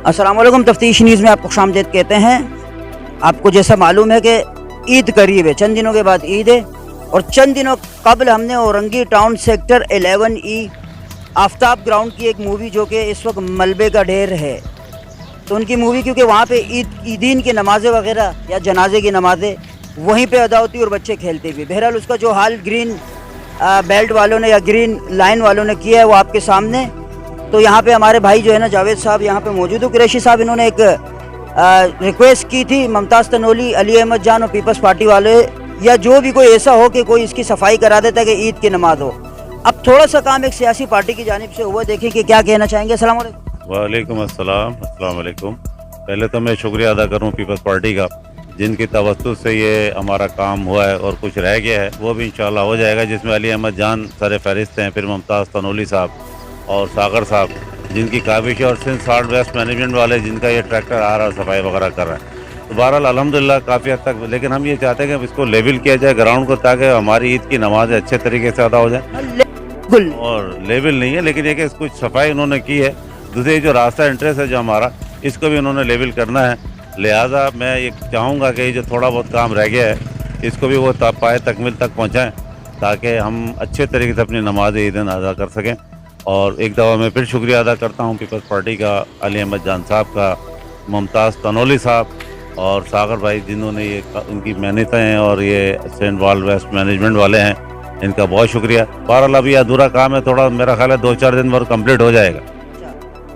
अस्सलाम वालेकुम। तफ्तीश न्यूज़ में आपको खुशामदीद कहते हैं। आपको जैसा मालूम है कि ईद करीब है, चंद दिनों के बाद ईद है और चंद दिनों कबल हमने Orangi town sector 11E Aftab ground की एक मूवी, जो कि इस वक्त मलबे का ढेर है, तो उनकी मूवी, क्योंकि वहाँ पे ईदीन की नमाज़ें वगैरह या जनाजे की नमाज़ें वहीं पे अदा होती और बच्चे खेलते भी। बहरहाल उसका जो हाल ग्रीन बेल्ट वालों ने या ग्रीन लाइन वालों ने किया है वो आपके सामने। तो यहाँ पे हमारे भाई जो है ना जावेद साहब यहाँ पे मौजूद है। कुरैशी साहब इन्होंने एक रिक्वेस्ट की थी, मुमताज़ तनोली, अली अहमद जान और पीपल्स पार्टी वाले या जो भी कोई ऐसा हो कि कोई इसकी सफाई करा देता है कि ईद की नमाज हो। अब थोड़ा सा काम एक सियासी पार्टी की जानिब से हुआ, देखें कि क्या कहना चाहेंगे। अस्सलाम वालेकुम। वालेकुम अस्सलाम। अस्सलाम वालेकुम। पहले तो मैं शुक्रिया अदा करूँ पीपल्स पार्टी का, जिनकी तवज्जो से ये हमारा काम हुआ है और कुछ रह गया है वो भी इंशाल्लाह हो जाएगा, जिसमें अली अहमद जान सर फहरिस्त हैं, फिर मुमताज़ तनोली साहब और सागर साहब, जिनकी काबिश है, और सिंध साल्ट वेस्ट मैनेजमेंट वाले जिनका ये ट्रैक्टर आ रहा है सफाई वगैरह कर रहा है। तो बहरहाल अल्हम्दुलिल्लाह काफ़ी हद तक, लेकिन हम ये चाहते हैं कि इसको लेवल किया जाए ग्राउंड को, ताकि हमारी ईद की नमाज अच्छे तरीके से अदा हो जाए। और लेवल नहीं है, लेकिन ये कि कुछ सफाई उन्होंने की है। दूसरी जो रास्ता एंट्रेंस है जो हमारा, इसको भी उन्होंने लेवल करना है। लिहाजा मैं ये चाहूँगा कि जो थोड़ा बहुत काम रह गया है इसको भी वो पाए तकमील तक पहुँचाएँ, ताकि हम अच्छे तरीके से अपनी नमाज ईद अदा कर सकें। और एक दफ़ा मैं फिर शुक्रिया अदा करता हूँ पीपल्स पार्टी का, अली अहमद जान साहब का, मुमताज़ तनोली साहब और सागर भाई, जिन्होंने ये उनकी मेहनतें हैं, और ये सेंट वाल वेस्ट मैनेजमेंट वाले हैं, इनका बहुत शुक्रिया। बहरहाल अभी अधूरा काम है थोड़ा, मेरा ख्याल है 2-4 दिन बाद कंप्लीट हो जाएगा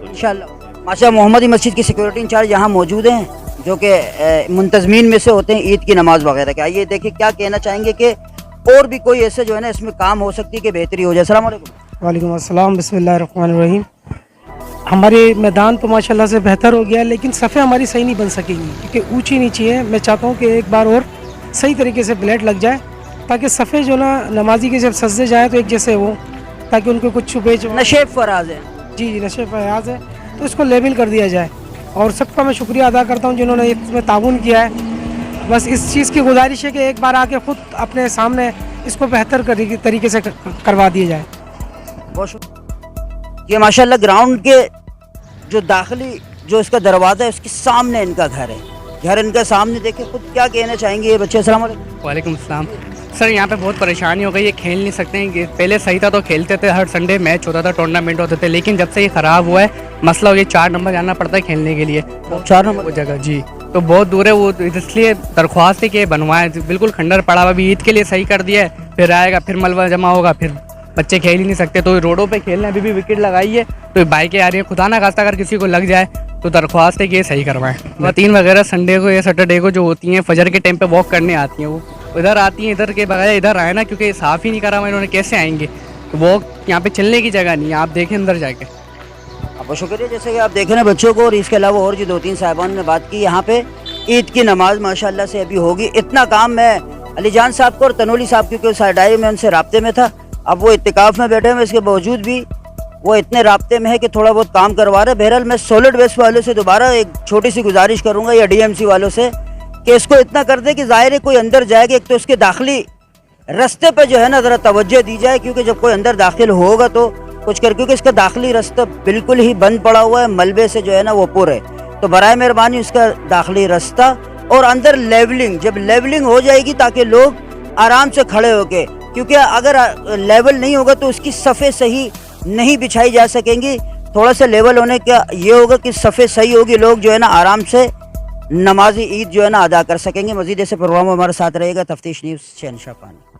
इंशाल्लाह। माशा मोहम्मदी मस्जिद की सिक्योरिटी इंचार्ज यहाँ मौजूद हैं, जो कि मुंतजमीन में से होते हैं ईद की नमाज वगैरह के। आइए देखिए क्या कहना चाहेंगे कि और भी कोई ऐसे जो है ना इसमें काम हो सकती है कि बेहतरी हो जाए। अस्सलाम वालेकुम। वालेकुम अस्सलाम। बिस्मिल्लाहिर्रहमानिर्रहीम। हमारे मैदान तो माशाल्लाह से बेहतर हो गया है, लेकिन सफ़े हमारी सही नहीं बन सकेंगी क्योंकि ऊंची नीची है। मैं चाहता हूँ कि एक बार और सही तरीके से ब्लेड लग जाए, ताकि सफ़े जो ना नमाजी के जब सजदे जाए तो एक जैसे हो, ताकि उनको कुछ छुपे नशे फराज है। जी नशे फराज है, तो इसको लेवल कर दिया जाए। और सबका मैं शुक्रिया अदा करता हूँ जिन्होंने इसमें ताउन किया है। बस इस चीज़ की गुजारिश है कि एक बार आके ख़ुद अपने सामने इसको बेहतर तरीके से करवा दिया जाए। ये माशाल्लाह ग्राउंड के जो दाखिली जो इसका दरवाज़ा है उसके सामने इनका घर है, घर इनका सामने। देखिए खुद क्या कहना चाहेंगे ये बच्चे। अस्सलाम वालेकुम। वालेकुम अस्सलाम। सर यहाँ पे बहुत परेशानी हो गई है, खेल नहीं सकते हैं। पहले सही था तो खेलते थे, हर संडे मैच होता था, टूर्नामेंट होते थे, लेकिन जब से ये ख़राब हुआ है मसला हो गया, 4 नंबर जाना पड़ता है खेलने के लिए। 4 नंबर वो जगह जी तो बहुत दूर है, वो इसलिए दरख्वास्त थी कि बनवाएं। बिल्कुल खंडर पड़ा हुआ, अभी ईद के लिए सही कर दिया है, फिर आएगा, फिर मलबा जमा होगा, फिर बच्चे खेल ही नहीं सकते। तो रोडों पे खेलना, अभी भी विकेट लगाई है तो बाइकें आ रही है, खुदा ना खास्ता अगर किसी को लग जाए तो दरख्वास्त है कि ये सही करवाएं। वतीन वगैरह संडे को या सैटरडे को जो होती हैं फजर के टाइम पे वॉक करने आती हैं, वो इधर आती हैं, इधर के बगैर इधर आए ना, क्योंकि साफ़ ही नहीं करा हुआ इन्होंने, कैसे आएंगे। तो वॉक यहाँ पे चलने की जगह नहीं है, आप देखें अंदर जाके। आपका शुक्रिया। जैसे कि आप देख रहे हैं बच्चों को, और इसके अलावा और जो 2-3 साहिबान ने बात की, यहाँ पे ईद की नमाज माशाल्लाह से अभी होगी। इतना काम मैं अली जान साहब को और तनोली साहब, क्योंकि उस डायरी में उनसे राब्ते में था, अब वो इत्तिकाफ़ में बैठे हुए, इसके बावजूद भी वो इतने राब्ते में है कि थोड़ा बहुत काम करवा रहे। बहरहाल मैं सॉलिड वेस्ट वालों से दोबारा एक छोटी सी गुजारिश करूँगा, या DMC वालों से, कि इसको इतना कर दे कि ज़ाहिर है कोई अंदर जाएगा, एक तो इसके दाखिली रास्ते पे जो है ना ज़रा तवज्जो दी जाए, क्योंकि जब कोई अंदर दाखिल होगा तो कुछ कर, क्योंकि इसका दाखिली रास्ता बिल्कुल ही बंद पड़ा हुआ है, मलबे से जो है ना वो पुर है। तो बराए मेहरबानी उसका दाखिली रास्ता और अंदर लेवलिंग, जब लेवलिंग हो जाएगी ताकि लोग आराम से खड़े होके, क्योंकि अगर लेवल नहीं होगा तो उसकी सफ़े सही नहीं बिछाई जा सकेंगी। थोड़ा सा लेवल होने का ये होगा कि सफ़े सही होगी, लोग जो है ना आराम से नमाज ईद जो है ना अदा कर सकेंगे। मज़ीद ऐसे प्रोग्राम हमारे साथ रहेगा। तफ्तीश न्यूज़ शहनशाह पानी।